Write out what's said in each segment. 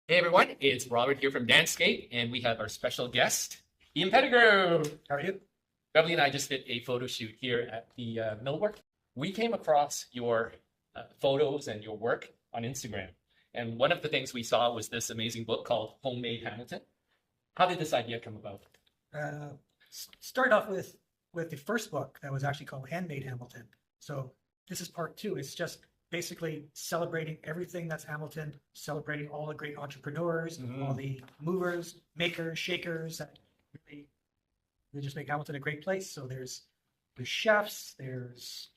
Hey everyone, it's Robert here from danceScape, and we have our special guest, Ian Pettigrew. How are you? Beverly and I just did a photo shoot here at the Millwork. We came across your photos and your work on Instagram, and one of the things we saw was this amazing book called Handmade Hamilton. How did this idea come about? Started off with the first book that was actually called Handmade Hamilton. So this is part two. It's just basically celebrating everything that's Hamilton, celebrating all the great entrepreneurs, all the movers, makers, shakers that really they just make Hamilton a great place. So there's chefs, there's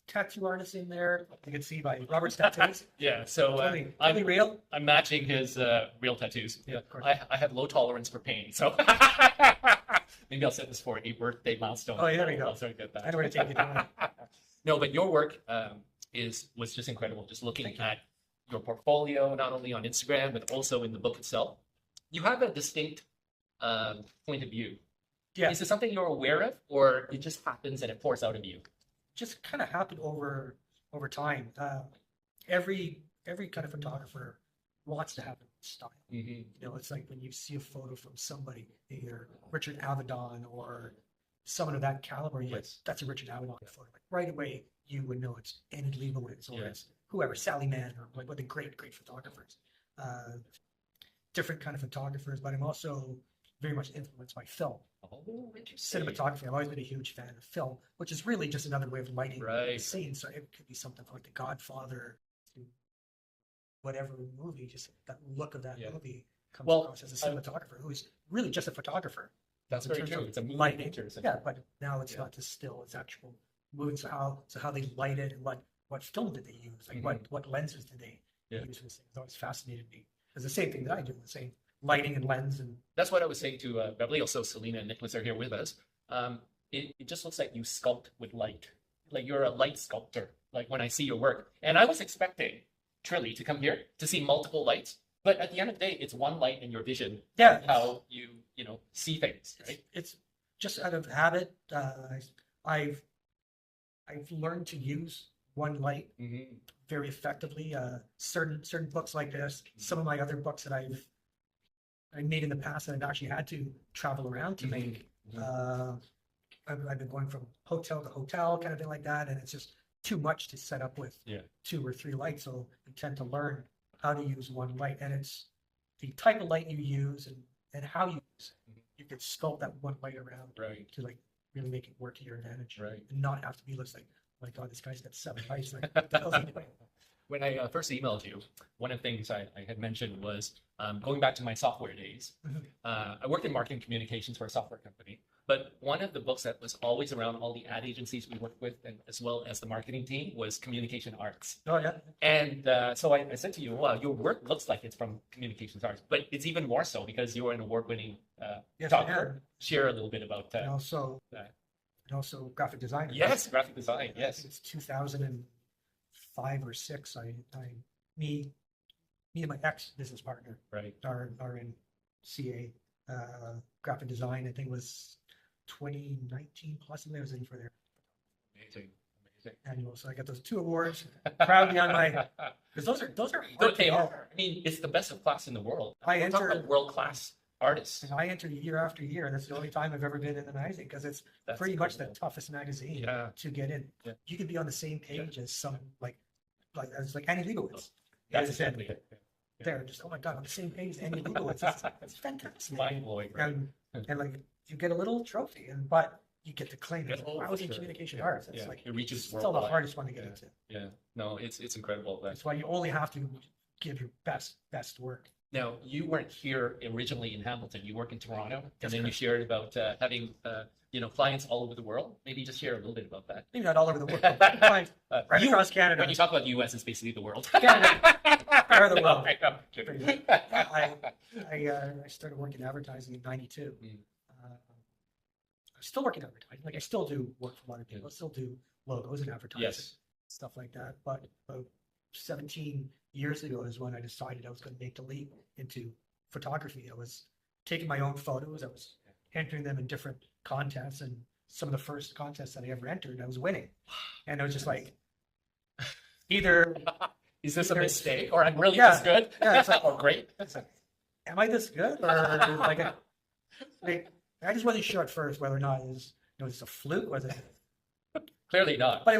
tattoo artists in there. You can see by Robert's tattoos. Yeah, so totally real. I'm matching his real tattoos. Yeah, of course. I have low tolerance for pain, so maybe I'll set this for a birthday milestone. Oh, yeah, there we go. I'll start to get that. I know where to take it down. No, but your work was just incredible. Just looking at your portfolio, not only on Instagram but also in the book itself, you have a distinct point of view. Yeah. Is it something you're aware of, or it just happens and it pours out of you? Just kind of happened over time. Every kind of photographer wants to have a style. You know, it's like when you see a photo from somebody, either Richard Avedon or someone of that caliber, that's a Richard Avedon photo. Like right away, you would know it's Annie Leibovitz or it's whoever, Sally Mann, or like what the great photographers. Different kind of photographers, but I'm also very much influenced by film. Oh, Cinematography. I've always been a huge fan of film, which is really just another way of lighting the Right. scene. So it could be something from like The Godfather to whatever movie, just that look of that movie comes across as a cinematographer who is really just a photographer. That's in very terms true. of It's a moving lighting. picture. Yeah, but now it's not just still, it's actual moving. So how they light it and what film did they use? Like what lenses did they use for this thing? It's always fascinated me. It's the same thing that I do, the same lighting and lens. And That's what I was saying to Beverly. Also, Selena and Nicholas are here with us. It just looks like you sculpt with light. Like you're a light sculptor. Like when I see your work, and I was expecting Trilly to come here to see multiple lights, but at the end of the day, it's one light in your vision. Yeah, how you see things, right? It's just out of habit. I've learned to use one light very effectively. Certain books like this, some of my other books that I made in the past that I've actually had to travel around to make. I've been going from hotel to hotel, kind of thing like that, and it's just too much to set up with 2 or 3 lights. So you tend to learn how to use one light, and it's the type of light you use and how you use it. You can sculpt that one light around to like really make it work to your advantage, and not have to be looks like, oh my God, this guy's got 7 lights. Like, what the hell's he doing? When I first emailed you, one of the things I had mentioned was going back to my software days. I worked in marketing communications for a software company, but one of the books that was always around all the ad agencies we worked with, and as well as the marketing team, was communication arts. Oh yeah. And so I said to you, well, your work looks like it's from communications arts, but it's even more so because you're an award-winning photographer. Share a little bit about that. And also graphic designer. Yes, graphic design. I Yes. think it's 2005 or 6. Me and my ex-business partner are in CA graphic design. I think it was 2019 plus, and I was in for their Amazing. annual. So I got those 2 awards proudly on my, because those are hard They to are. I mean, it's the best of class in the world. I We're talking entered- about world-class artists. And I enter year after year, and that's the only time I've ever been in the magazine, because it's pretty much the toughest magazine to get in. Yeah. You can be on the same page as some like Annie Leibovitz. That's exactly it. They're just, oh my God, on the same page as Annie Leibovitz. It's fantastic. Mind-blowing. And like you get a little trophy, but you get to claim it. I was in communication arts. It's like it reaches still the worldwide. hardest one to get into. Yeah, no, it's incredible. That's why you only have to give your best work. Now, you weren't here originally in Hamilton. You work in Toronto, and That's then you shared about having clients all over the world. Maybe just share a little bit about that. Maybe not all over the world. Right across Canada. When you talk about the U.S., it's basically the world. Canada. Or the world. I I started working in advertising in '92. I still work in advertising. Like I still do work for a lot of people. I still do logos and advertising, stuff like that. But about 17 years ago is when I decided I was going to make the leap into photography. I was taking my own photos. I was entering them in different contests, and some of the first contests that I ever entered, I was winning. And I was just like, either is this a mistake, or I'm really this good? Yeah, it's like, oh, great. am I this good? Or like, I just wasn't sure at first whether or not it's a fluke, was it? Clearly not. But I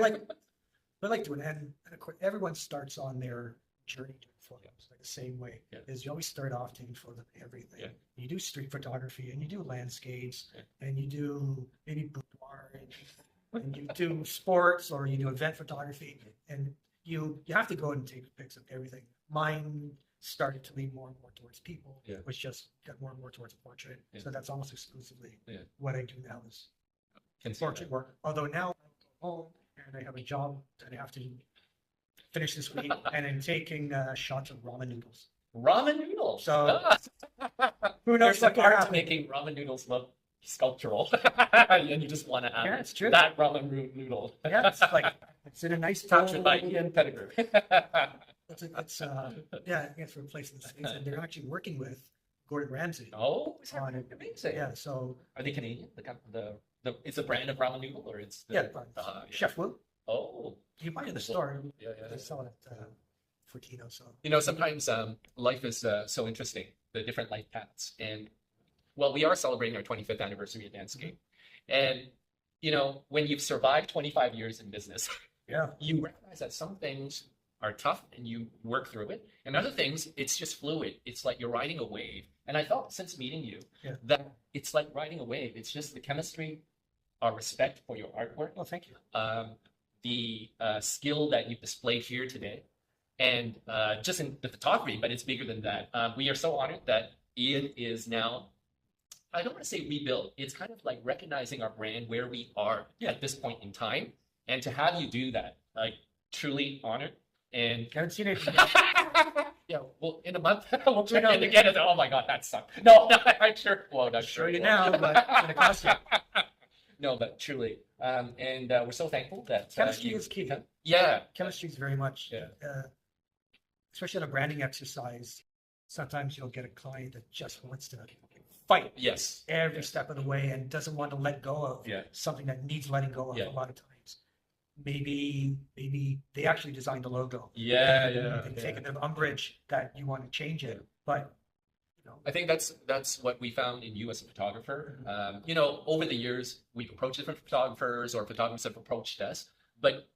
like doing it. And of course, everyone starts on their journey doing photos like the same way. Yeah. Is you always start off taking photos of everything. Yeah. You do street photography and you do landscapes Yeah. and you do maybe boudoir and you do sports or you do event photography and you have to go and take pics of everything. Mine started to lean more and more towards people, Yeah. which just got more and more towards portrait. Yeah. So that's almost exclusively Yeah. what I do now is Can see portrait that. work. Although now I go home and I have a job that I have to finish this week, and I'm taking shots of ramen noodles. Ramen noodles. So who There's knows an what can art to happen? making ramen noodles look sculptural, and you just want to Yeah, add it's true. that noodle. Yeah, it's like it's in a nice Captured by bowl. Ian Pettigrew. It's yeah, it's for a place in the States, and they're actually working with Gordon Ramsay. Oh, is that On it. amazing? Yeah, so Are they Canadian? It's a brand of ramen noodle, or it's the, yeah, yeah. Chef Wu. Oh, You buy it in the store. yeah. They sell it at Fortino. So Sometimes life is so interesting, the different life paths. And well, we are celebrating our 25th anniversary at danceScape. And, when you've survived 25 years in business, yeah, you recognize that some things are tough and you work through it. And other things, it's just fluid. It's like you're riding a wave. And I felt since meeting you that it's like riding a wave. It's just the chemistry, our respect for your artwork, well, thank you. the skill that you've displayed here today, and just in the photography, but it's bigger than that. We are so honored that Ian is now, I don't want to say rebuilt, it's kind of like recognizing our brand where we are at this point in time. And to have you do that, like truly honored. And Haven't seen it. yeah, well, in a month, we'll check in again. Oh my God, that sucked. No, I'm sure. Well, not Show sure. you now, but it's gonna cost you. No, but truly. And we're so thankful that Chemistry is key. Yeah. Chemistry is very much, Yeah. Especially in a branding exercise. Sometimes you'll get a client that just wants to fight Yes. every step of the way and doesn't want to let go of Yeah. something that needs letting go of Yeah. a lot of times. Maybe they actually designed the logo. Yeah, And take a bit of umbrage that you want to change it, but I think that's what we found in you as a photographer. Over the years, we've approached different photographers, or photographers have approached us, but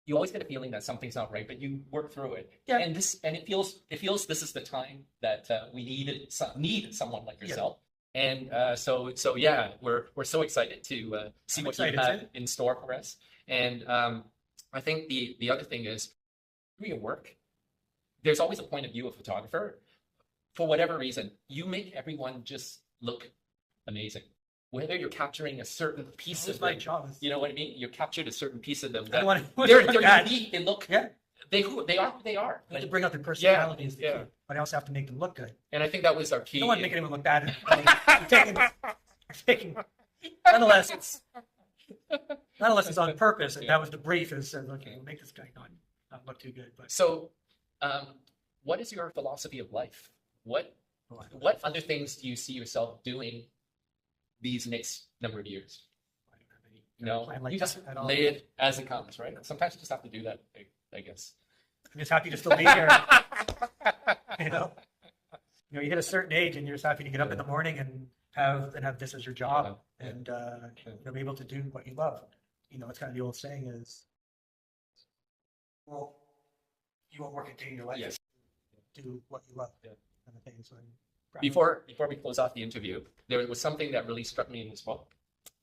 you always get a feeling that something's not right, but you work through it. Yeah. And it feels this is the time that we need someone like yourself. And so yeah, we're so excited to see what you have in store for us. And I think the other thing is, through your work, there's always a point of view of photographer. For whatever reason, you make everyone just look amazing. Whether you're capturing a certain piece of my them, job. you know what I mean? You captured a certain piece of them I that want they're unique. They look, Yeah. they are who they are. You have to bring out their personality is the yeah. key, but I also have to make them look good. And I think that was our key. I don't want to make anyone look bad. I'm taking, nonetheless, it's on purpose, and that was the brief. Is okay, we'll make this guy not look too good. But So, what is your philosophy of life? What other things do you see yourself doing these next number of years? plan like You just that at all. lay it as it comes, right? Sometimes you just have to do that, I guess. I'm just happy to still be here. You hit a certain age, and you're just happy to get up in the morning and have this as your job, and be able to do what you love. It's kind of the old saying is, well, you won't work a day in your life. Yes. Do what you love. Yeah. Kind of thing. So Before we close off the interview, there was something that really struck me in this book,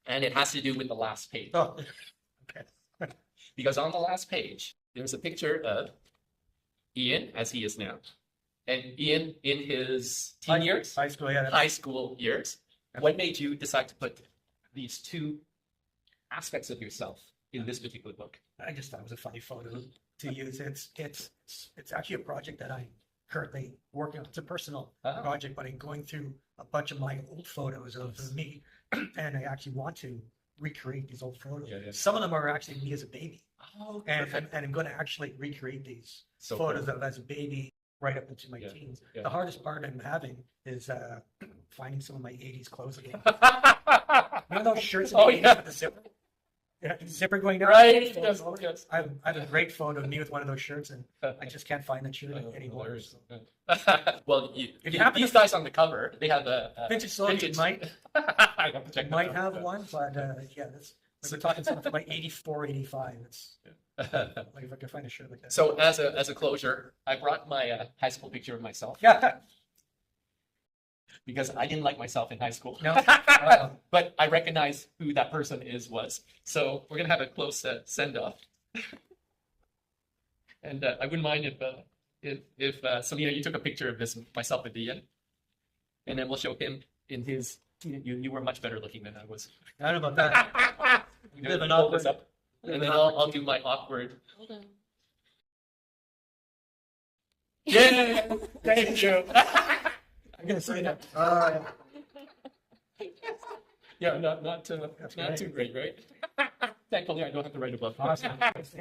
and it has to do with the last page. Oh, okay. Because on the last page, there's a picture of Ian as he is now, and Ian in his teen years, High school, yeah. high school years. What made you decide to put these two aspects of yourself in this particular book? I just thought it was a funny photo to use. It's actually a project that I'm currently working on. It's a personal project, but I'm going through a bunch of my old photos of me, and I actually want to recreate these old photos. Yeah, yeah. Some of them are actually me as a baby, Oh, and I'm going to actually recreate these So photos cool. of as a baby right up into my Yeah, teens. yeah. The hardest part I'm having is finding some of my 80s clothes again. Those shirts in Oh, the 80s yeah. with the zipper? Zipper going down. Right. Yes, yes. I have a great photo of me with one of those shirts, and I just can't find that shirt anymore. So. Well, If you happen these to- guys on the cover, they have a Vintage Soldier might I have to check that might out. have one, but yeah, that's we're talking something like 84, 85. It's like if I can find a shirt like that. So as a closure, I brought my high school picture of myself Yeah. because I didn't like myself in high school. No. But I recognize who that person was. So we're gonna have a close send off. And I wouldn't mind if Selena, you took a picture of this myself at the end, and then we'll show him in his. You were much better looking than I was. I don't know about that. You have an awkward up, and then I'll do my awkward. Hold on. Yeah, thank you. I'm gonna say that. Yeah, not great. too great, right? Thankfully, I don't have to write a book. Awesome.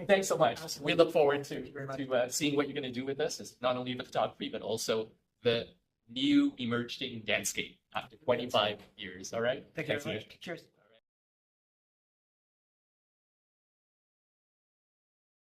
Thanks so much. We look forward you very much. to seeing what you're going to do with this. It's not only the photography, but also the new emerging danceScape after 25 years. All right. Thank you Thanks, very Ian. much. Cheers.